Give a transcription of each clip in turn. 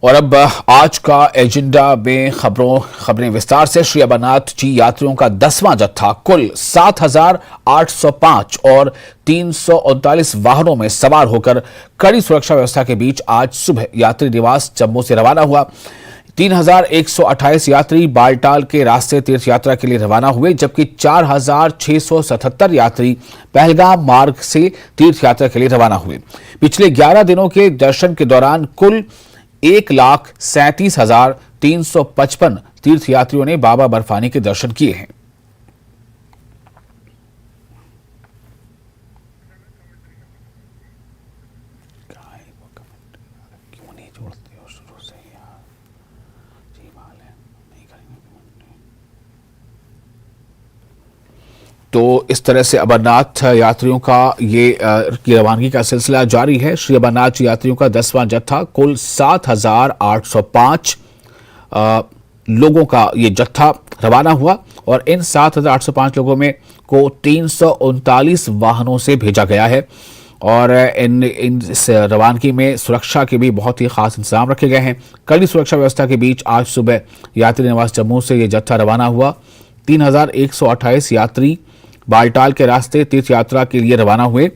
और अब आज का एजेंडा में खबरें विस्तार से। श्री अमरनाथ जी यात्रियों का 10वां जत्था कुल 7,805 और 339 वाहनों में सवार होकर कड़ी सुरक्षा व्यवस्था के बीच आज सुबह यात्री निवास जम्मू से रवाना हुआ। 3,128 यात्री बालटाल के रास्ते तीर्थ यात्रा के लिए रवाना हुए, जबकि 4,677 यात्री पहलगाम मार्ग से तीर्थ यात्रा के लिए रवाना हुए। पिछले 11 दिनों के दर्शन के दौरान कुल 1,37,355 तीर्थयात्रियों ने बाबा बर्फानी के दर्शन किए हैं। तो इस तरह से अमरनाथ यात्रियों का ये की रवानगी का सिलसिला जारी है। श्री अमरनाथ यात्रियों का 10वां जत्था कुल 7,805 लोगों का ये जत्था रवाना हुआ और इन 7,805 लोगों में को 339 वाहनों से भेजा गया है और इस रवानगी में सुरक्षा के भी बहुत ही खास इंतजाम रखे गए हैं। कड़ी सुरक्षा व्यवस्था के बीच आज सुबह यात्री निवास जम्मू से ये जत्था रवाना हुआ। 3,128 यात्री बालटाल के रास्ते तीर्थ यात्रा के लिए रवाना हुए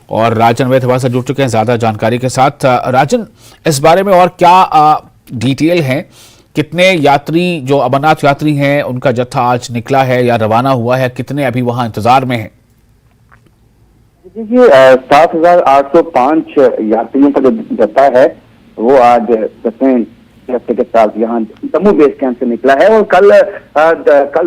और राजन वैद हमारे साथ जुड़ चुके हैं ज्यादा जानकारी के साथ। राजन, इस बारे में और क्या डिटेल है? कितने यात्री जो अमरनाथ यात्री हैं उनका जत्था आज निकला है या रवाना हुआ है? कितने अभी वहां इंतजार में हैं? देखिए, 7,805 यात्रियों का जो जत्था है वो आज 10वें जत्थे के साथ यहाँ जम्मू बेस कैंप से निकला है और कल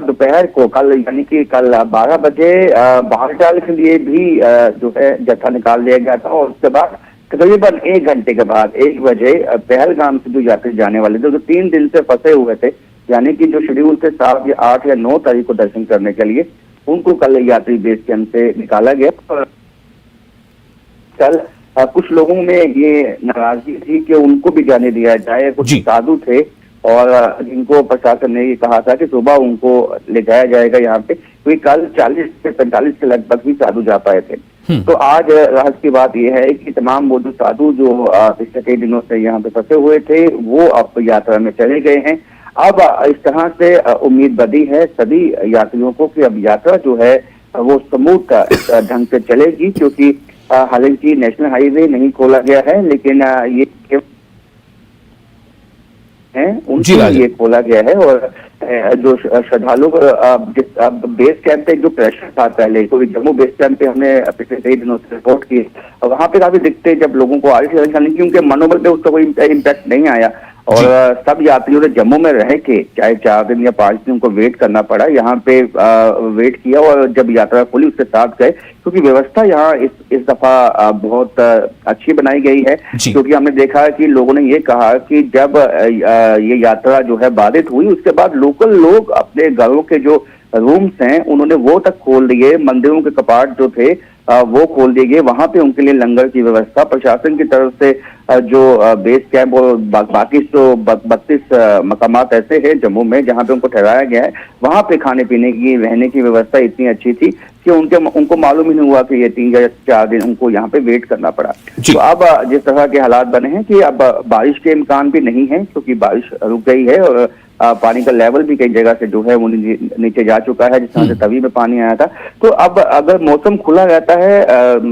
दोपहर को यानी कि कल 12 बजे बालटाल के लिए भी जो है जत्था निकाल लिया गया था और उसके बाद तकरीबन 1 घंटे के बाद 1 बजे पहलगाम से जो यात्री जाने वाले थे, जो 3 दिन से फंसे हुए थे, यानी कि जो शेड्यूल थे 7 या 8 या 9 तारीख को दर्शन करने के लिए, उनको कल यात्री बेस कैंप से निकाला गया। कल कुछ लोगों में ये नाराजगी थी कि उनको भी जाने दिया जाए। कुछ साधु थे और जिनको प्रशासन ने ये कहा था कि सुबह उनको ले जाया जाएगा यहाँ पे, क्योंकि कल 40 से 45 के लगभग भी साधु जा पाए थे। तो आज राज की बात यह है कि तमाम वो जो साधु जो पिछले कई दिनों से यहाँ पे फंसे हुए थे वो अब यात्रा में चले गए हैं। अब इस तरह से उम्मीद बदी है सभी यात्रियों को कि अब यात्रा जो है वो स्मूथ ढंग से चलेगी, क्योंकि हालांकि नेशनल हाईवे नहीं खोला गया है, लेकिन ये है उनके लिए खोला गया है। और जो श्रद्धालु बेस कैंप पे जो प्रेशर था पहले, तो जम्मू बेस कैंप पे हमने पिछले कई दिनों से रिपोर्ट की, वहां पे काफी दिक्कतें जब लोगों को आ रही थी, हालांकि उनके मनोबल पे उसका कोई इम्पैक्ट नहीं आया और सब यात्रियों ने जम्मू में रह के चाहे 4 दिन या 5 दिन उनको वेट करना पड़ा, यहाँ पे वेट किया और जब यात्रा खुली उसके साथ गए, क्योंकि व्यवस्था यहाँ इस दफा बहुत अच्छी बनाई गई है। क्योंकि हमने देखा कि लोगों ने ये कहा कि जब ये यात्रा जो है बाधित हुई उसके बाद लोकल लोग अपने घरों के जो रूम्स हैं उन्होंने वो तक खोल दिए, मंदिरों के कपाट जो थे वो खोल दिए गए, वहां पे उनके लिए लंगर की व्यवस्था प्रशासन की तरफ से जो बेस कैंप और बाकी तो 32 मकामात ऐसे हैं जम्मू में जहां पे उनको ठहराया गया है, वहां पे खाने पीने की रहने की व्यवस्था इतनी अच्छी थी कि उनको मालूम ही नहीं हुआ कि ये 3 या 4 दिन उनको यहाँ पे वेट करना पड़ा। तो अब जिस तरह के हालात बने हैं कि अब बारिश के इम्कान भी नहीं है, क्योंकि बारिश रुक गई है और पानी का लेवल भी कई जगह से जो है वो नीचे जा चुका है, जिस तरह से तवी में पानी आया था। तो अब अगर मौसम खुला रहता है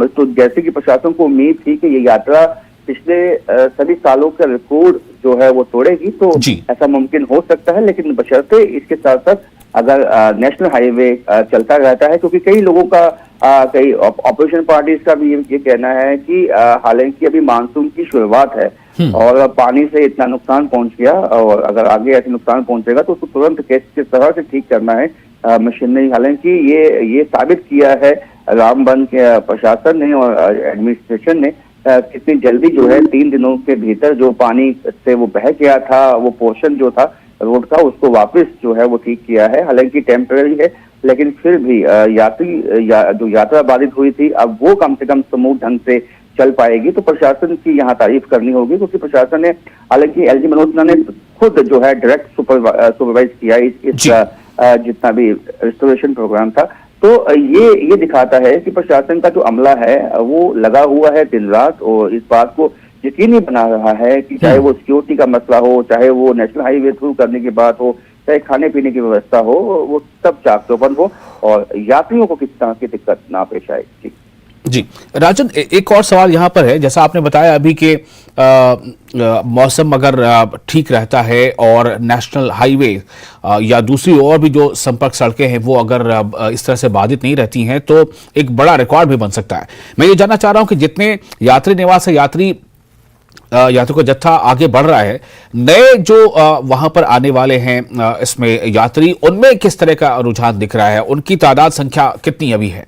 तो जैसे कि प्रशासन को उम्मीद थी कि ये यात्रा पिछले सभी सालों का रिकॉर्ड जो है वो तोड़ेगी, तो ऐसा मुमकिन हो सकता है, लेकिन बशर्ते इसके साथ साथ अगर नेशनल हाईवे चलता रहता है, क्योंकि कई लोगों का कई ऑपोजिशन पार्टीज का भी ये कहना है कि हालांकि अभी मानसून की शुरुआत है और पानी से इतना नुकसान पहुंच गया और अगर आगे ऐसे नुकसान पहुंचेगा तो उसको तुरंत किस तरह से ठीक करना है मशीनरी। हालांकि ये साबित किया है रामबन के प्रशासन ने और एडमिनिस्ट्रेशन ने कितनी जल्दी जो है 3 दिनों के भीतर जो पानी से वो बह गया था, वो पोर्शन जो था रोड का, उसको वापस जो है वो ठीक किया है। हालांकि टेम्पररी है, लेकिन फिर भी जो यात्रा बाधित हुई थी अब वो कम से कम स्मूथ ढंग से चल पाएगी। तो प्रशासन की यहाँ तारीफ करनी होगी, क्योंकि प्रशासन ने, हालांकि एलजी मनोज सिन्हा ने खुद जो है डायरेक्ट सुपरवाइज किया इस जितना भी रिस्टोरेशन प्रोग्राम था। तो ये दिखाता है कि प्रशासन का जो अमला है वो लगा हुआ है दिन रात और इस बात को यकीनी बना रहा है कि चाहे वो सिक्योरिटी का मसला हो, चाहे वो नेशनल हाईवे थ्रू करने की बात हो, चाहे खाने पीने की व्यवस्था हो, वो सब चाक चौबंद हो और यात्रियों को किसी तरह की दिक्कत ना पेश आए। जी राजन, एक और सवाल यहाँ पर है, जैसा आपने बताया अभी कि मौसम अगर ठीक रहता है और नेशनल हाईवे या दूसरी और भी जो संपर्क सड़कें हैं वो अगर इस तरह से बाधित नहीं रहती हैं तो एक बड़ा रिकॉर्ड भी बन सकता है। मैं ये जानना चाह रहा हूं कि जितने यात्री निवास है, यात्रियों का जत्था आगे बढ़ रहा है, नए जो वहां पर आने वाले हैं इसमें यात्री, उनमें किस तरह का रुझान दिख रहा है, उनकी तादाद संख्या कितनी अभी है?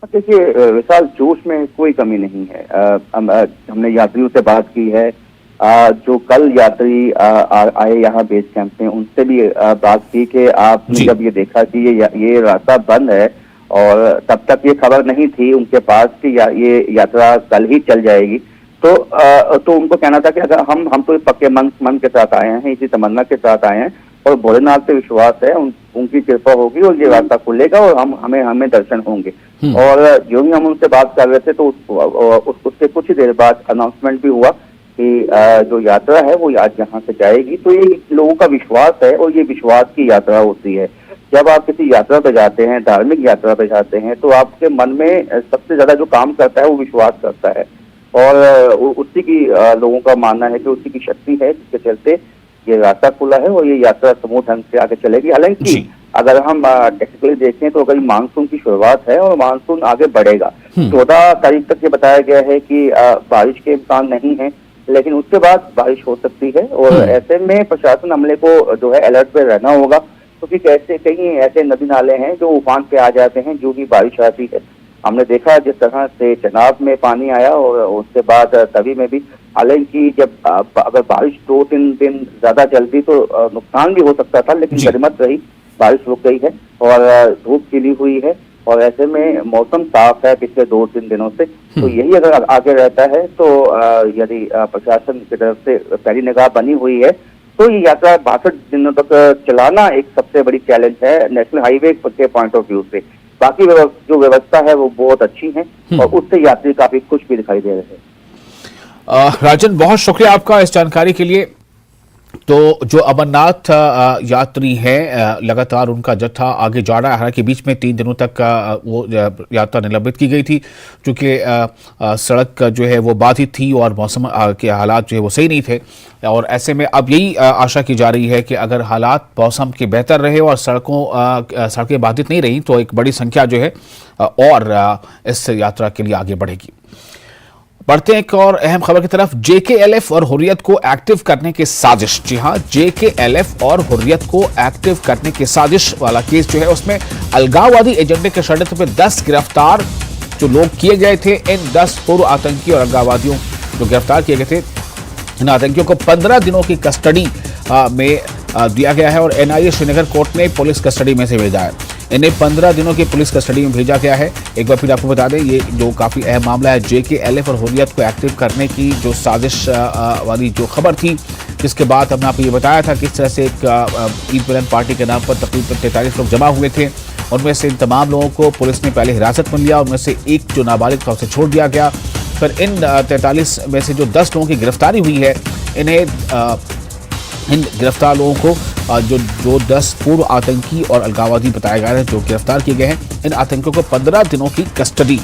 देखिए विशाल, जोश में कोई कमी नहीं है। हमने यात्रियों से बात की है, जो कल यात्री आए यहाँ बेस कैंप में, उनसे भी बात की कि आपने जब ये देखा कि ये रास्ता बंद है और तब तक ये खबर नहीं थी उनके पास कि ये यात्रा कल ही चल जाएगी, तो उनको कहना था कि अगर हम तो पक्के मन के साथ आए हैं, इसी तमन्ना के साथ आए हैं और भोलेनाथ पे विश्वास है, उनकी कृपा होगी और ये रास्ता खुलेगा और हमें दर्शन होंगे। और जो ही हम उनसे बात कर रहे थे तो उससे कुछ ही देर बाद अनाउंसमेंट भी हुआ कि जो यात्रा है वो आज यहाँ से जाएगी। तो ये लोगों का विश्वास है और ये विश्वास की यात्रा होती है। जब आप किसी यात्रा पे जाते हैं, धार्मिक यात्रा पे जाते हैं, तो आपके मन में सबसे ज्यादा जो काम करता है वो विश्वास करता है और उसी की लोगों का मानना है कि उसी की शक्ति है जिसके चलते ये रास्ता खुला है और ये यात्रा समूह ढंग से आगे चलेगी। हालांकि अगर हम टेक्निकली देखें तो अगर मानसून की शुरुआत है और मानसून आगे बढ़ेगा, 14 तारीख तक ये बताया गया है कि बारिश के इम्कान नहीं है, लेकिन उसके बाद बारिश हो सकती है और ऐसे में प्रशासन अमले को जो है अलर्ट पे रहना होगा, क्योंकि कैसे कहीं ऐसे नदी नाले हैं जो उफान पे आ जाते हैं जो भी बारिश आती है। हमने देखा जिस तरह से चनाब में पानी आया और उसके बाद तवी में भी। हालांकि जब अगर बारिश 2-3 दिन ज्यादा चलती तो नुकसान भी हो सकता था, लेकिन गनीमत रही, बारिश रुक गई है और धूप खिली हुई है और ऐसे में मौसम साफ है पिछले 2-3 दिनों से। तो यही अगर आगे रहता है तो यदि प्रशासन की तरफ से पहली निगाह बनी हुई है तो ये यात्रा 62 दिनों तक चलाना एक सबसे बड़ी चैलेंज है नेशनल हाईवे के पॉइंट ऑफ व्यू से। बाकी जो व्यवस्था है वो बहुत अच्छी है और उससे यात्री काफी खुश भी दिखाई दे रहे हैं। राजन, बहुत शुक्रिया आपका इस जानकारी के लिए। तो जो अमरनाथ यात्री हैं, लगातार उनका जत्था आगे जा रहा है। हालांकि बीच में 3 दिनों तक वो यात्रा निलंबित की गई थी, क्योंकि सड़क जो है वो बाधित थी और मौसम के हालात जो है वो सही नहीं थे। और ऐसे में अब यही आशा की जा रही है कि अगर हालात मौसम के बेहतर रहे और सड़कें बाधित नहीं रही तो एक बड़ी संख्या जो है और इस यात्रा के लिए आगे बढ़ेगी। बढ़ते हैं एक और अहम खबर की तरफ। जेकेएलएफ और हुर्रियत को एक्टिव करने की साजिश। जी हां, जेकेएलएफ और हुर्रियत को एक्टिव करने की साजिश वाला केस जो है उसमें अलगाववादी एजेंडे के षड्यंत्र में 10 गिरफ्तार जो लोग किए गए थे। इन 10 पूर्व आतंकी और अलगाववादियों जो गिरफ्तार किए गए थे, इन आतंकियों को 15 दिनों की कस्टडी में दिया गया है और एनआईए श्रीनगर कोर्ट ने पुलिस कस्टडी में से भेजा है। इन्हें 15 दिनों की पुलिस कस्टडी में भेजा गया है। एक बार फिर आपको बता दें, ये जो काफी अहम मामला है, जेकेएलएफ और हुर्रियत को एक्टिव करने की जो साजिश वाली जो खबर थी, जिसके बाद हमने आपको ये बताया था किस तरह से एक ईद मिलन पार्टी के नाम पर तकरीबन 43 लोग जमा हुए थे। उनमें से इन तमाम लोगों को पुलिस ने पहले हिरासत में लिया। उनमें से एक जो नाबालिग था उसे छोड़ दिया गया। फिर इन 43 में से जो 10 लोगों की गिरफ्तारी हुई है, इन गिरफ्तार लोगों को जो 10 पूर्व आतंकी और अलगाववादी बताए गए हैं जो गिरफ्तार किए गए हैं, इन आतंकियों को 15 दिनों की कस्टडी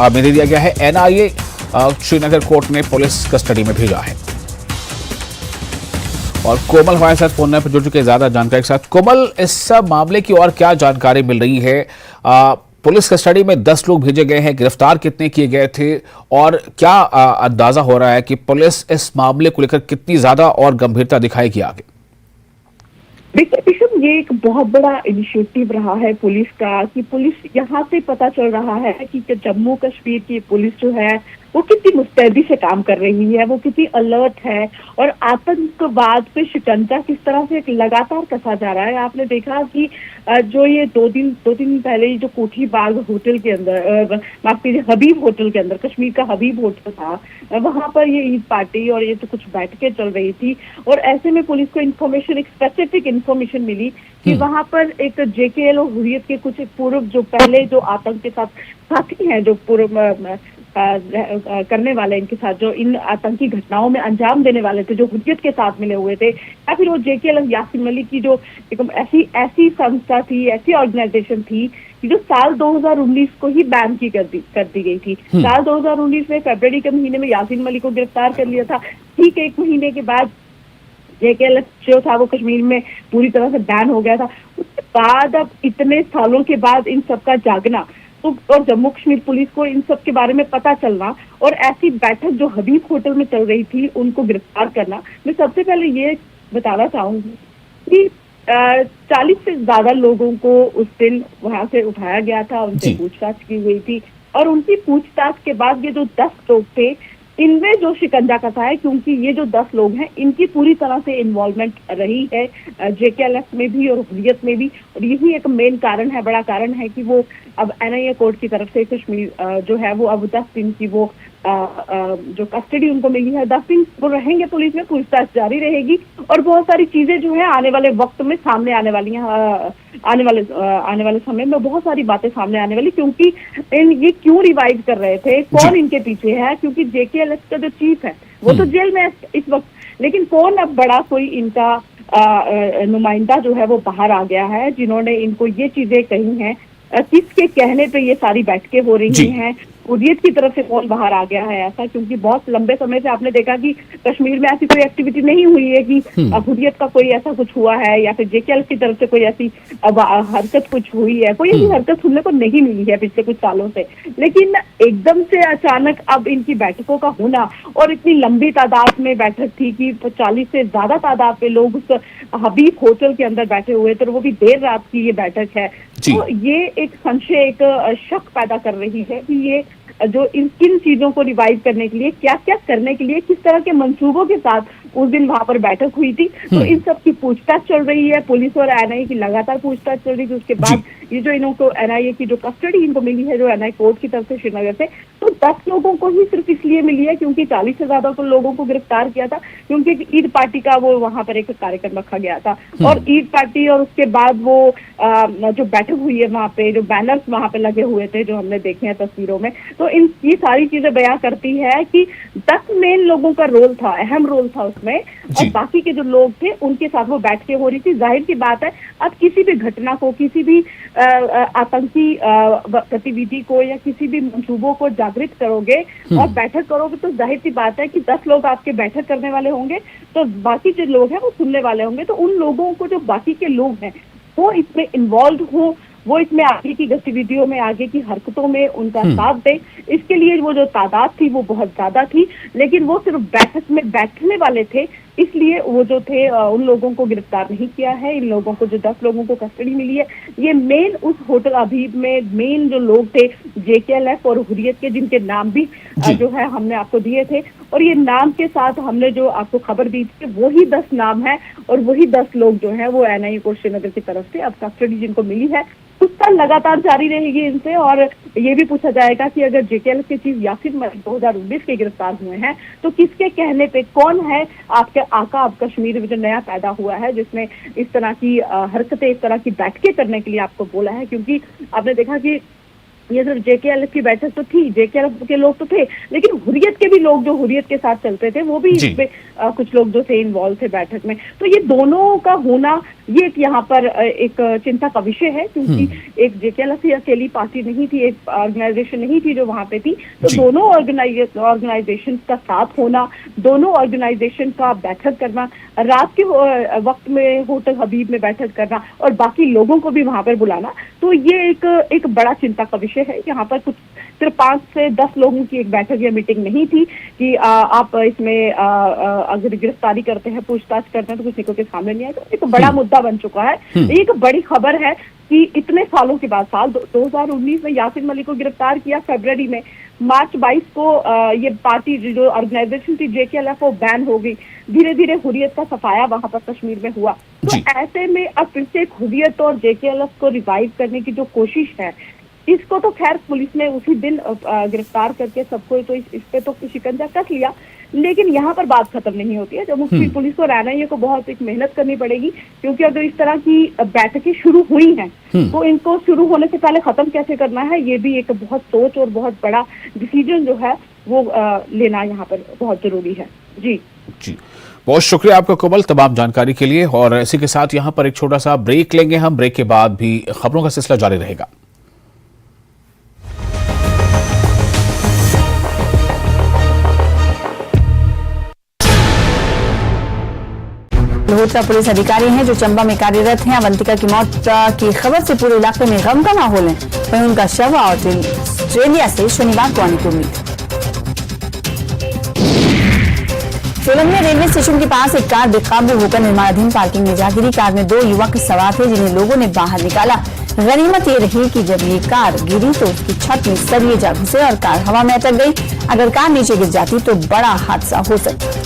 में दे दिया गया है। एनआईए श्रीनगर कोर्ट ने पुलिस कस्टडी में भेजा है। और कोमल हमारे साथ फोन पर जुड़ चुके हैं ज्यादा जानकारी के साथ। कोमल, इस सब मामले की और क्या जानकारी मिल रही है? पुलिस कस्टडी में 10 लोग भेजे गए हैं, गिरफ्तार कितने किए गए थे और क्या अंदाजा हो रहा है कि पुलिस इस मामले को लेकर कितनी ज्यादा और गंभीरता दिखाएगी आगे? देखिए, ये एक बहुत बड़ा इनिशिएटिव रहा है पुलिस का कि पुलिस यहाँ से पता चल रहा है कि जम्मू कश्मीर की पुलिस जो है वो कितनी मुस्तैदी से काम कर रही है, वो कितनी अलर्ट है और आतंकवाद पे शिकंजा किस तरह से लगातार कसा जा रहा है। आपने देखा कि जो ये दो दिन पहले जो कोठी बाग होटल के अंदर, माफ कीजिए, हबीब होटल के अंदर, कश्मीर का हबीब होटल था, वहां पर ये ईद पार्टी और ये तो कुछ बैठकें चल रही थी और ऐसे में पुलिस को इन्फॉर्मेशन, एक स्पेसिफिक इन्फॉर्मेशन मिली कि वहां पर एक जेकेएल और हुर्रियत के कुछ पूर्व जो पहले जो आतंक के साथ साथी हैं, जो पूर्व करने वाले, इनके साथ जो इन आतंकी घटनाओं में अंजाम देने वाले थे, जो हुर्रियत के साथ मिले हुए थे, या फिर वो JK यासिन मलिक की जो एक ऐसी संस्था थी, ऐसी ऑर्गेनाइजेशन थी कि जो साल 2019 को ही बैन की कर दी गई थी। साल 2019 में फरवरी के महीने में यासिन मलिक को गिरफ्तार कर लिया था। ठीक 1 महीने के बाद JK जो था वो कश्मीर में पूरी तरह से बैन हो गया था। उसके बाद अब इतने सालों के बाद इन सबका जागना, तो और जम्मू कश्मीर पुलिस को इन सब के बारे में पता चलना, और ऐसी बैठक जो हबीब होटल में चल रही थी उनको गिरफ्तार करना। मैं सबसे पहले ये बताना चाहूंगी कि 40 से ज्यादा लोगों को उस दिन वहां से उठाया गया था, उनसे पूछताछ की हुई थी, और उनकी पूछताछ के बाद ये जो 10 लोग थे, इनमें जो शिकंजा कसा है, क्योंकि ये जो 10 लोग हैं इनकी पूरी तरह से इन्वॉल्वमेंट रही है JK में भी और हुर्रियत में भी, और यही एक मेन कारण है, बड़ा कारण है कि वो अब NIA कोर्ट की तरफ से कश्मीर जो है वो अब 10 दिन की वो जो कस्टडी उनको मिली है, 10 दिन वो रहेंगे पुलिस में, पूछताछ जारी रहेगी, और बहुत सारी चीजें जो है आने वाले वक्त में सामने आने वाली हैं। आने वाले समय में बहुत सारी बातें सामने आने वाली, क्योंकि ये क्यों रिवाइव कर रहे थे, कौन इनके पीछे है, क्योंकि JK का जो चीफ है वो तो जेल में है इस वक्त, लेकिन कौन अब बड़ा कोई इनका नुमाइंदा जो है वो बाहर आ गया है, जिन्होंने इनको ये चीजें कही हैं, किसके कहने पे ये सारी बैठकें हो रही हैं, हुर्रियत की तरफ से कौन बाहर आ गया है ऐसा, क्योंकि बहुत लंबे समय से आपने देखा कि कश्मीर में ऐसी कोई एक्टिविटी नहीं हुई है कि हुर्रियत का कोई ऐसा कुछ हुआ है, या फिर JK की तरफ से कोई ऐसी हरकत कुछ हुई है, कोई ऐसी हरकत सुनने को नहीं मिली है पिछले कुछ सालों से। लेकिन एकदम से अचानक अब इनकी बैठकों का होना, और इतनी लंबी तादाद में बैठक थी कि 40 से ज्यादा तादाद में लोग उस हबीब होटल के अंदर बैठे हुए थे, और वो भी देर रात की ये बैठक है, तो ये एक संशय, एक शक पैदा कर रही है कि ये जो इन किन चीजों को रिवाइव करने के लिए, क्या क्या करने के लिए, किस तरह के मंसूबों के साथ उस दिन वहां पर बैठक हुई थी। तो इन सब की पूछताछ चल रही है, पुलिस और NIA की लगातार पूछताछ चल रही थी। उसके बाद ये जो इनको NIA की जो कस्टडी इनको मिली है, जो NIA कोर्ट की तरफ से श्रीनगर से, तो 10 लोगों को ही सिर्फ इसलिए मिली है क्योंकि 40 से ज्यादा तो लोगों को गिरफ्तार किया था, क्योंकि ईद पार्टी का वो वहां पर एक कार्यक्रम रखा गया था, और ईद पार्टी और उसके बाद वो जो बैठक हुई है वहां पे, जो बैनर्स वहां पे लगे हुए थे जो हमने देखे हैं तस्वीरों में, तो ये सारी चीजें बयां करती है कि 10 मेन लोगों का रोल था, अहम रोल था उसमें, और बाकी के जो लोग थे उनके साथ वो बैठकें हो रही थी। जाहिर सी बात है, अब किसी भी घटना को, किसी भी आतंकी गतिविधि को या किसी भी मंसूबों को जागृत करोगे और बैठक करोगे, तो जाहिर सी बात है कि 10 लोग आपके बैठक करने वाले होंगे, तो बाकी जो लोग हैं वो सुनने वाले होंगे। तो उन लोगों को, जो बाकी के लोग हैं, वो इसमें इन्वॉल्व हो, वो इसमें आगे की गतिविधियों में, आगे की हरकतों में उनका साथ दे, इसके लिए वो जो तादाद थी वो बहुत ज्यादा थी, लेकिन वो सिर्फ बैठक में बैठने वाले थे, इसलिए वो जो थे उन लोगों को गिरफ्तार नहीं किया है। इन लोगों को, जो 10 लोगों को कस्टडी मिली है, ये मेन उस होटल हबीब में मेन जो लोग थे JK और हुर्रियत के, जिनके नाम भी जो है हमने आपको दिए थे, और ये नाम के साथ हमने जो आपको खबर दी थी वही 10 नाम है, और वही 10 लोग जो है वो NIA कोर्ट श्रीनगर की तरफ से अब कस्टडी जिनको मिली है उसका लगातार जारी रहेगी इनसे। और ये भी पूछा जाएगा कि अगर JK के चीफ यासिन मलिक 2019 के गिरफ्तार हुए हैं, तो किसके कहने पे, कौन है आपके आका अब कश्मीर में जो नया पैदा हुआ है, जिसने इस तरह की हरकतें, इस तरह की बैठकें करने के लिए आपको बोला है। क्योंकि आपने देखा कि ये सिर्फ JK की बैठक तो थी, JK के लोग तो थे, लेकिन हुर्रियत के भी लोग जो हुर्रियत के साथ चलते थे वो भी इसमें कुछ लोग जो थे इन्वॉल्व थे बैठक में। तो ये दोनों का होना, ये एक यहाँ पर एक चिंता का विषय है, क्योंकि एक JK अकेली पार्टी नहीं थी, एक ऑर्गेनाइजेशन नहीं थी जो वहां पे थी, तो दोनों ऑर्गेनाइजेशन का साथ होना, दोनों ऑर्गेनाइजेशन का बैठक करना, रात के वक्त में होटल हबीब में बैठक करना, और बाकी लोगों को भी वहां पर बुलाना, तो ये एक बड़ा चिंता का विषय है। यहाँ पर कुछ सिर्फ 5 से 10 लोगों की एक बैठक या मीटिंग नहीं थी कि आप इसमें अगर गिरफ्तारी करते हैं, पूछताछ करते हैं, तो कुछ निकल के सामने नहीं आए। तो एक बड़ा मुद्दा बन चुका है। एक बड़ी खबर है कि इतने सालों के बाद, साल 2019 में यासिन मलिक को गिरफ्तार किया, फरवरी में, मार्च 22 को ये पार्टी जो ऑर्गेनाइजेशन थी JK वो बैन हो गई। धीरे धीरे हुर्रियत का सफाया वहां पर कश्मीर में हुआ। तो ऐसे में अब फिर से हुर्रियत और JK को रिवाइव करने की जो कोशिश है, इसको तो खैर पुलिस ने उसी दिन गिरफ्तार करके सबको तो इस पे तो शिकंजा कस लिया, लेकिन यहाँ पर बात खत्म नहीं होती है। जम्मू कश्मीर पुलिस को एनआईए को बहुत एक मेहनत करनी पड़ेगी, क्योंकि अगर इस तरह की बैठकें शुरू हुई हैं तो इनको शुरू होने से पहले खत्म कैसे करना है, ये भी एक बहुत सोच और बहुत बड़ा डिसीजन जो है वो लेना यहाँ पर बहुत जरूरी है। जी बहुत शुक्रिया आपका कोमल तमाम जानकारी के लिए। और इसी के साथ यहाँ पर एक छोटा सा ब्रेक लेंगे हम, ब्रेक के बाद भी खबरों का सिलसिला जारी रहेगा। मल्होत्रा पुलिस अधिकारी हैं जो चंबा में कार्यरत हैं। अवंतिका की मौत की खबर से पूरे इलाके में गम का माहौल है। वहीं उनका शव ऑस्ट्रेलिया से शनिवार को आने की उम्मीद है। सोलन में रेलवे स्टेशन के पास एक कार बेकाबू होकर निर्माणाधीन पार्किंग में जा गिरी। कार में 2 युवक सवार थे जिन्हें लोगों ने बाहर निकाला। गनीमत ये रही कि जब ये कार गिरी तो उसकी छत में सरिये जा घुसे और कार हवा में अटक गई। अगर कार नीचे गिर जाती तो बड़ा हादसा हो सकता।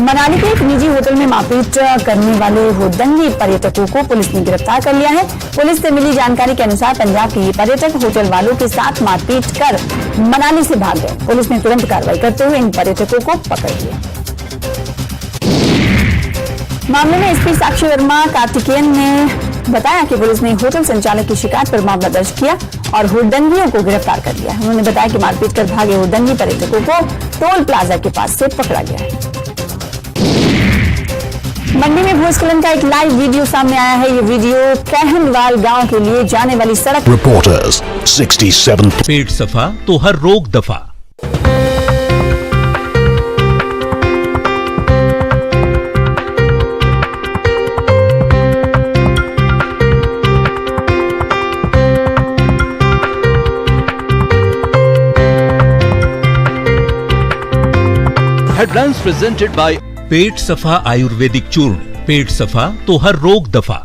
मनाली के एक निजी होटल में मारपीट करने वाले हुड़दंगी पर्यटकों को पुलिस ने गिरफ्तार कर लिया है। पुलिस से मिली जानकारी के अनुसार पंजाब के ये पर्यटक होटल वालों के साथ मारपीट कर मनाली से भाग गए। पुलिस ने तुरंत कार्रवाई करते हुए इन पर्यटकों को पकड़ लिया। मामले में एसपी साक्षी वर्मा कार्तिकेयन ने बताया कि पुलिस ने होटल संचालक की शिकायत पर मामला दर्ज किया और हुड़दंगियों को गिरफ्तार कर लिया। उन्होंने बताया कि मारपीट कर भागे हुड़दंगी पर्यटकों को टोल प्लाजा के पास से पकड़ा गया है। मंडी में भूस्खलन का एक लाइव वीडियो सामने आया है। ये वीडियो कहनवाल गांव के लिए जाने वाली सड़क। रिपोर्टर्स 67 पेट सफा तो हर रोग दफा। हेडलाइंस प्रेजेंटेड बाय पेट सफा आयुर्वेदिक चूर्ण। पेट सफा तो हर रोग दफा।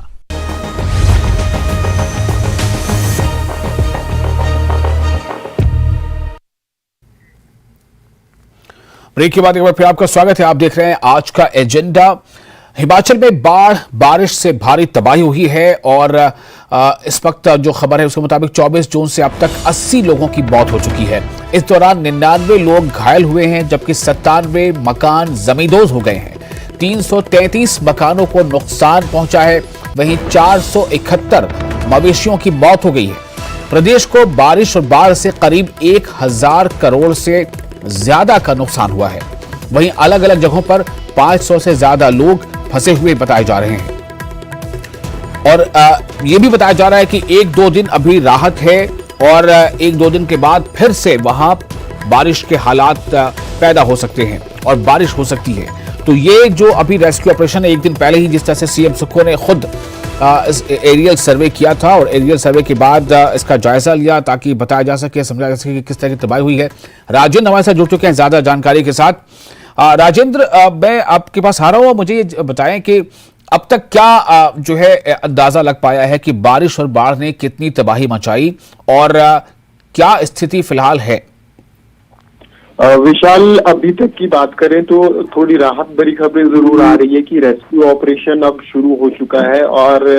ब्रेक के बाद एक बार फिर आपका स्वागत है। आप देख रहे हैं आज का एजेंडा। हिमाचल में बाढ़ बारिश से भारी तबाही हुई है और इस वक्त जो खबर है उसके मुताबिक 24 जून से अब तक 80 लोगों की मौत हो चुकी है। इस दौरान 99 लोग घायल हुए हैं जबकि 97 मकान जमींदोज हो गए हैं। 333 मकानों को नुकसान पहुंचा है। वहीं 471 मवेशियों की मौत हो गई है। प्रदेश को बारिश और बाढ़ से करीब 1000 करोड़ से ज्यादा का नुकसान हुआ है। वहीं अलग अलग जगहों पर 500 से ज्यादा लोग फंसे हुए बताए जा रहे हैं और यह भी बताया जा रहा है कि 1-2 दिन अभी राहत है और 1-2 दिन के बाद फिर से वहां बारिश के हालात पैदा हो सकते हैं और बारिश हो सकती है। तो ये जो अभी रेस्क्यू ऑपरेशन है, एक दिन पहले ही जिस तरह से सीएम सुक्खू ने खुद इस एरियल सर्वे किया था और एरियल सर्वे के बाद इसका जायजा लिया ताकि बताया जा सके, समझा जा सके कि किस तरह की तबाही हुई है। राजेंद्र हमारे साथ जुड़ चुके हैं ज्यादा जानकारी के साथ। राजेंद्र, मैं आपके पास आ रहा हूं, मुझे ये बताएं कि अब तक क्या जो है अंदाजा लग पाया है कि बारिश और बाढ़ ने कितनी तबाही मचाई और क्या स्थिति फिलहाल है? विशाल, अभी तक की बात करें तो थोड़ी राहत भरी खबरें जरूर आ रही है कि रेस्क्यू ऑपरेशन अब शुरू हो चुका है और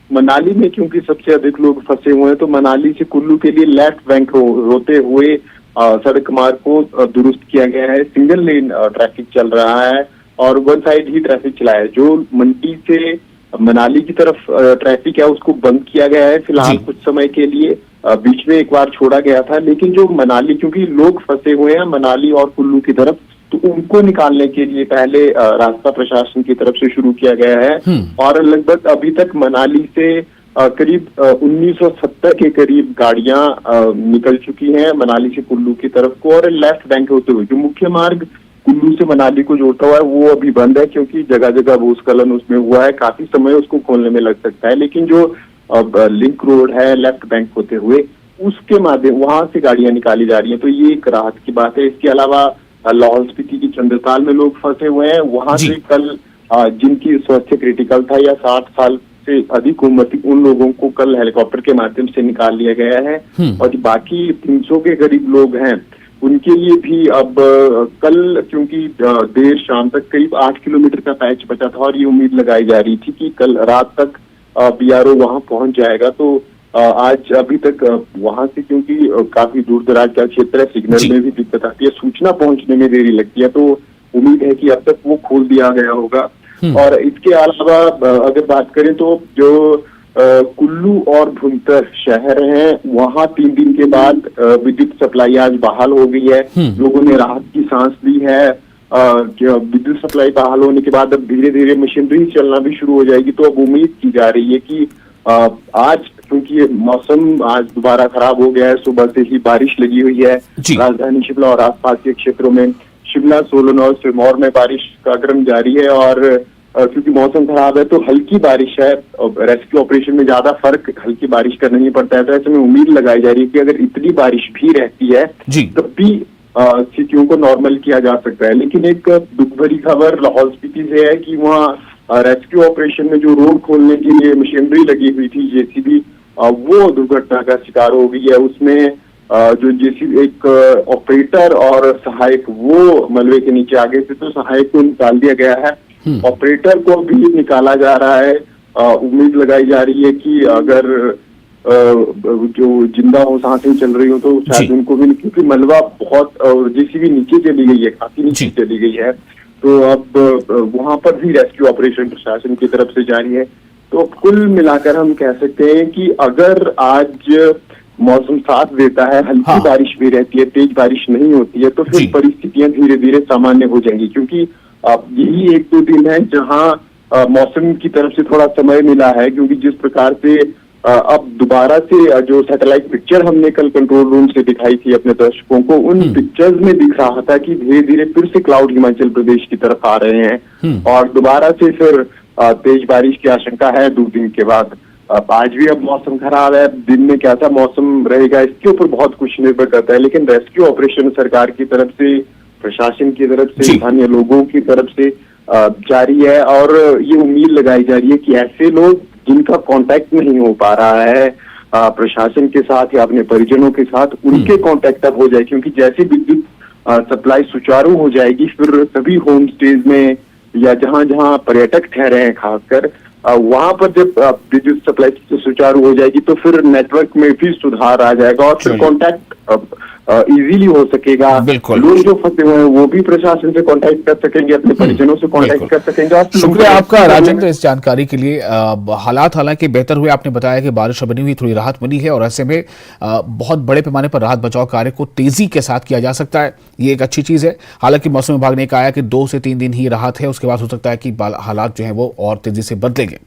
मनाली में क्योंकि सबसे अधिक लोग फंसे हुए हैं तो मनाली से कुल्लू के लिए लेफ्ट बैंक होते हुए सड़क मार्ग को दुरुस्त किया गया है। सिंगल लेन ट्रैफिक चल रहा है और वन साइड ही ट्रैफिक चला है। जो मंडी से मनाली की तरफ ट्रैफिक है उसको बंद किया गया है फिलहाल कुछ समय के लिए। बीच में एक बार छोड़ा गया था, लेकिन जो मनाली, क्योंकि लोग फंसे हुए हैं मनाली और कुल्लू की तरफ, तो उनको निकालने के लिए पहले रास्ता प्रशासन की तरफ से शुरू किया गया है और लगभग अभी तक मनाली से करीब 1970 के करीब गाड़ियां निकल चुकी हैं मनाली से कुल्लू की तरफ को और लेफ्ट बैंक होते हुए। जो मुख्य मार्ग कुल्लू से मनाली को जोड़ता हुआ है वो अभी बंद है क्योंकि जगह जगह भूस्खलन उसमें हुआ है, काफी समय उसको खोलने में लग सकता है। लेकिन जो लिंक रोड है लेफ्ट बैंक होते हुए उसके माध्यम वहां से गाड़ियां निकाली जा रही हैं, तो ये एक राहत की बात है। इसके अलावा लाहौल स्पीति की चंद्रताल में लोग फंसे हुए हैं, वहां से कल जिनकी स्वास्थ्य क्रिटिकल था या 60 साल से अधिक उम्र थी उन लोगों को कल हेलीकॉप्टर के माध्यम से निकाल लिया गया है और बाकी 300 के करीब लोग हैं उनके लिए भी अब कल, क्योंकि देर शाम तक करीब 8 किलोमीटर का पैच बचा था और ये उम्मीद लगाई जा रही थी कि कल रात तक बीआरओ वहां पहुंच जाएगा, तो आज अभी तक वहां से क्योंकि काफी दूर दराज का क्षेत्र है, सिग्नल में भी दिक्कत आती है, सूचना पहुंचने में देरी लगती है, तो उम्मीद है कि अब तक वो खोल दिया गया होगा। और इसके अलावा अगर बात करें तो जो कुल्लू और भुंतर शहर हैं, वहां 3 दिन के बाद विद्युत सप्लाई आज बहाल हो गई है। लोगों ने राहत की सांस ली है। विद्युत सप्लाई बहाल होने के बाद अब धीरे धीरे मशीनरी चलना भी शुरू हो जाएगी। तो अब उम्मीद की जा रही है कि आज क्योंकि मौसम आज दोबारा खराब हो गया है, सुबह से ही बारिश लगी हुई है राजधानी शिमला और आसपास के क्षेत्रों में। शिमला, सोलन और सिरमौर में बारिश का क्रम जारी है और क्योंकि मौसम खराब है तो हल्की बारिश है। रेस्क्यू ऑपरेशन में ज्यादा फर्क हल्की बारिश का नहीं पड़ता है, तो ऐसे में उम्मीद लगाई जा रही है कि अगर इतनी बारिश भी रहती है तब भी स्थितियों को नॉर्मल किया जा सकता है। लेकिन एक दुख भरी खबर लाहौल स्पीति से है कि वहाँ रेस्क्यू ऑपरेशन में जो रोड खोलने के लिए मशीनरी लगी हुई थी, जेसीबी, वो दुर्घटना का शिकार हो गई है। उसमें जो जेसीबी एक ऑपरेटर और सहायक वो मलबे के नीचे आ गए थे, तो सहायक को निकाल दिया गया है, ऑपरेटर को भी निकाला जा रहा है। उम्मीद लगाई जा रही है कि अगर जो जिंदा हो, सांसें चल रही हो, तो शायद उनको भी, क्योंकि मलबा बहुत जेसीबी नीचे चली गई है, काफी नीचे चली गई है, तो अब वहां पर भी रेस्क्यू ऑपरेशन प्रशासन की तरफ से जारी है। तो कुल मिलाकर हम कह सकते हैं कि अगर आज मौसम साथ देता है, हल्की बारिश भी रहती है, तेज बारिश नहीं होती है, तो फिर परिस्थितियां धीरे धीरे सामान्य हो जाएंगी। क्योंकि यही 1-2 दिन है जहां मौसम की तरफ से थोड़ा समय मिला है, क्योंकि जिस प्रकार से अब दोबारा से जो सैटेलाइट पिक्चर हमने कल कंट्रोल रूम से दिखाई थी अपने दर्शकों को, उन पिक्चर्स में दिख रहा था कि धीरे धीरे फिर से क्लाउड हिमाचल प्रदेश की तरफ आ रहे हैं और दोबारा से फिर तेज बारिश की आशंका है 2 दिन के बाद। आज भी अब मौसम खराब है, दिन में कैसा मौसम रहेगा इसके ऊपर बहुत कुछ निर्भर करता है। लेकिन रेस्क्यू ऑपरेशन सरकार की तरफ से, प्रशासन की तरफ से, स्थानीय लोगों की तरफ से जारी है और ये उम्मीद लगाई जा रही है कि ऐसे लोग जिनका कांटेक्ट नहीं हो पा रहा है प्रशासन के साथ या अपने परिजनों के साथ, उनके कांटेक्ट अब हो जाए। क्योंकि जैसे विद्युत सप्लाई सुचारू हो जाएगी, फिर सभी होम स्टेज में या जहां जहां पर्यटक ठहरे हैं खासकर, वहां पर जब विद्युत सप्लाई सुचारू हो जाएगी तो फिर नेटवर्क में भी सुधार आ जाएगा और फिर कांटेक्ट इजीली हो सकेगा। लोग जो फंसे हुए हैं वो भी प्रशासन से कांटेक्ट कर सकेंगे, अपने परिजनों से कांटेक्ट कर सकेंगे। शुक्रिया आपका राजेंद्र इस जानकारी के लिए। हालात हालांकि बेहतर हुए, आपने बताया कि बारिश बनी हुई, थोड़ी राहत मिली है और ऐसे में बहुत बड़े पैमाने पर राहत बचाव कार्य को तेजी के साथ किया जा सकता है, ये एक अच्छी चीज है। हालांकि मौसम विभाग ने कहा है कि 2 से 3 दिन ही राहत है, उसके बाद हो सकता है कि हालात जो है वो और तेजी से बदलेंगे।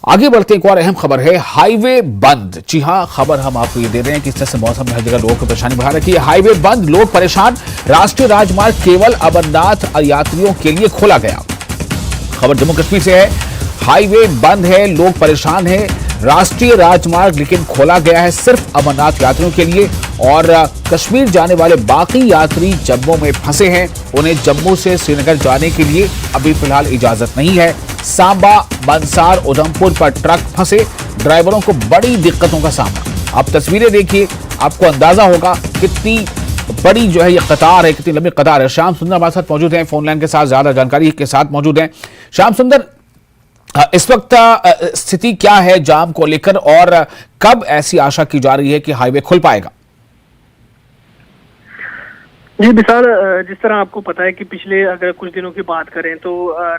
आगे बढ़ते एक और अहम खबर है, हाईवे बंद। जी हां, खबर हम आपको ये दे रहे हैं कि इस तरह से मौसम में हर जगह लोगों को परेशानी बढ़ा रखी है। हाईवे बंद, लोग परेशान, राष्ट्रीय राजमार्ग केवल अमरनाथ यात्रियों के लिए खोला गया। खबर जम्मू कश्मीर से है, हाईवे बंद है, लोग परेशान हैं, राष्ट्रीय राजमार्ग लेकिन खोला गया है सिर्फ अमरनाथ यात्रियों के लिए और कश्मीर जाने वाले बाकी यात्री जम्मू में फंसे हैं, उन्हें जम्मू से श्रीनगर जाने के लिए अभी फिलहाल इजाजत नहीं है। सांबा, मंसार, उधमपुर पर ट्रक फंसे, ड्राइवरों को बड़ी दिक्कतों का सामना। आप तस्वीरें देखिए, आपको अंदाजा होगा कितनी बड़ी जो है ये कतार है, कितनी लंबी कतार है। श्याम सुंदर हमारे साथ मौजूद हैं फोन लाइन के साथ, ज्यादा जानकारी के साथ मौजूद हैं। श्याम सुंदर, इस वक्त स्थिति क्या है जाम को लेकर और कब ऐसी आशा की जा रही है कि हाईवे खुल पाएगा? जी विशाल, जिस तरह आपको पता है कि पिछले अगर कुछ दिनों की बात करें तो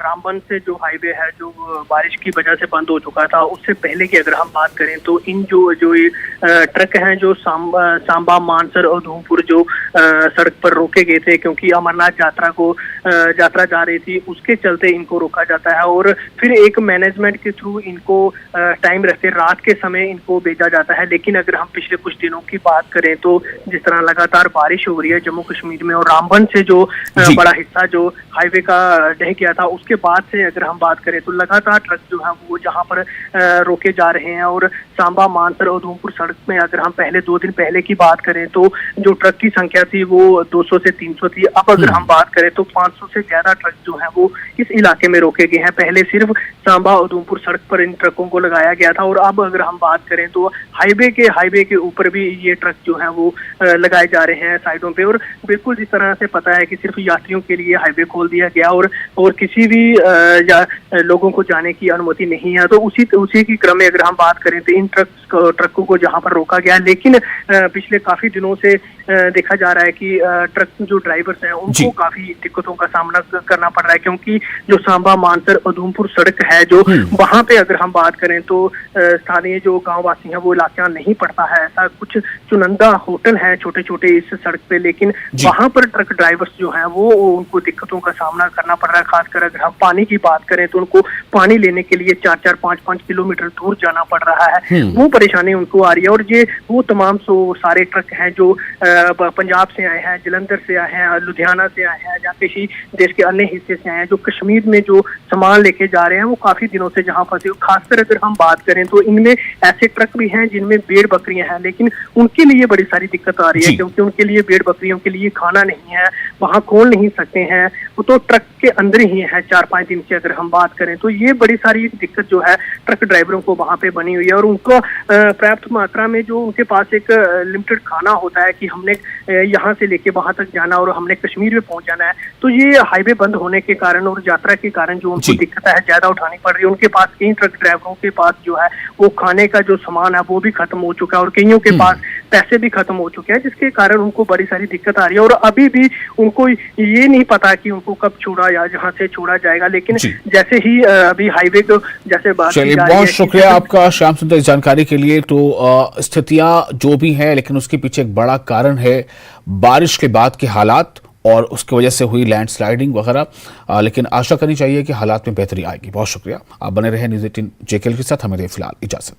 रामबन से जो हाईवे है जो बारिश की वजह से बंद हो चुका था, उससे पहले की अगर हम बात करें तो इन जो ये ट्रक हैं जो सांबा, मानसर और उधमपुर जो सड़क पर रोके गए थे क्योंकि अमरनाथ यात्रा जा रही थी, उसके चलते इनको रोका जाता है और फिर एक मैनेजमेंट के थ्रू इनको टाइम रखते रात के समय इनको भेजा जाता है। लेकिन अगर हम पिछले कुछ दिनों की बात करें तो जिस तरह लगातार बारिश हो रही है जम्मू कश्मीर में और रामबन से जो बड़ा हिस्सा जो हाईवे का ढह गया था, उसके बाद से अगर हम बात करें तो लगातार ट्रक जो है वो जहां पर रोके जा रहे हैं और सांबा, मानसर और उधमपुर सड़क में अगर हम पहले 2 दिन पहले की बात करें तो जो ट्रक की संख्या थी वो 200 से 300 थी। अब अगर हम बात करें तो 500 से ज्यादा ट्रक जो है वो इस इलाके में रोके गए हैं। पहले सिर्फ सांबा, उधमपुर सड़क पर इन ट्रकों को लगाया गया था और अब अगर हम बात करें तो हाईवे के ऊपर भी ये ट्रक जो है वो लगाए जा रहे हैं साइडों पे और बिल्कुल जिस तरह से पता है कि सिर्फ यात्रियों के लिए हाईवे खोल दिया गया और किसी भी लोगों को जाने की अनुमति नहीं है, तो उसी की क्रम में अगर हम बात करें तो इन ट्रकों को जहां पर रोका गया, लेकिन पिछले काफी दिनों से देखा जा रहा है कि ट्रक जो ड्राइवर्स हैं उनको काफी दिक्कतों का सामना करना पड़ रहा है, क्योंकि जो सांबा मानसर उधमपुर सड़क है जो वहां पे अगर हम बात करें तो स्थानीय जो गांववासी हैं वो इलाका नहीं पड़ता है। ऐसा कुछ चुनिंदा होटल है छोटे छोटे इस सड़क पे, लेकिन वहां पर ट्रक ड्राइवर्स जो है वो उनको दिक्कतों का सामना करना पड़ रहा है। खासकर अगर हम पानी की बात करें तो उनको पानी लेने के लिए 4-4, 5-5 किलोमीटर दूर जाना पड़ रहा है, वो परेशानी उनको आ रही है। और ये वो तमाम सारे ट्रक हैं जो पंजाब से आए हैं, जलंधर से आए हैं, लुधियाना से आए हैं या किसी देश के अन्य हिस्से से आए हैं, जो कश्मीर में जो सामान लेके जा रहे हैं वो काफी दिनों से जहां फंसे। खासकर अगर हम बात करें तो इनमें ऐसे ट्रक भी हैं जिनमें भेड़ बकरियां हैं, लेकिन उनके लिए बड़ी सारी दिक्कत आ रही है, क्योंकि उनके लिए भेड़ बकरियों के लिए खाना नहीं है, वहां खोल नहीं सकते हैं, वो तो ट्रक के अंदर ही है 4-5 दिन से अगर हम बात करें तो ये बड़ी सारी दिक्कत जो है ट्रक ड्राइवरों को वहां पे बनी हुई है। और उनको पर्याप्त मात्रा में जो उनके पास एक लिमिटेड खाना होता है कि हमने यहाँ से लेके वहां तक जाना और हमने कश्मीर में पहुंच जाना है, तो ये हाईवे बंद होने के कारण और यात्रा के कारण जो उनको दिक्कत है ज्यादा उठानी पड़ रही है। उनके पास कई ट्रक ड्राइवरों के पास जो है वो खाने का जो सामान है वो भी खत्म हो चुका है और कईयों के पास पैसे भी खत्म हो चुके हैं, जिसके कारण उनको बड़ी सारी दिक्कत आ रही है। और अभी भी उनको ये नहीं पता कि उनको कब छोड़ा या जहाँ से छोड़ा जाएगा, लेकिन जैसे ही अभी हाईवे को जैसे बात चलिए, बहुत शुक्रिया आपका श्याम सुंदर इस जानकारी के लिए। तो स्थितियां जो भी हैं, लेकिन उसके पीछे एक बड़ा कारण है बारिश के बाद के हालात और उसकी वजह से हुई लैंडस्लाइडिंग वगैरह, लेकिन आशा करनी चाहिए कि हालात में बेहतरी आएगी। बहुत शुक्रिया, आप बने रहे न्यूज़ 18 जेकेएल के साथ। हमें फिलहाल इजाजत।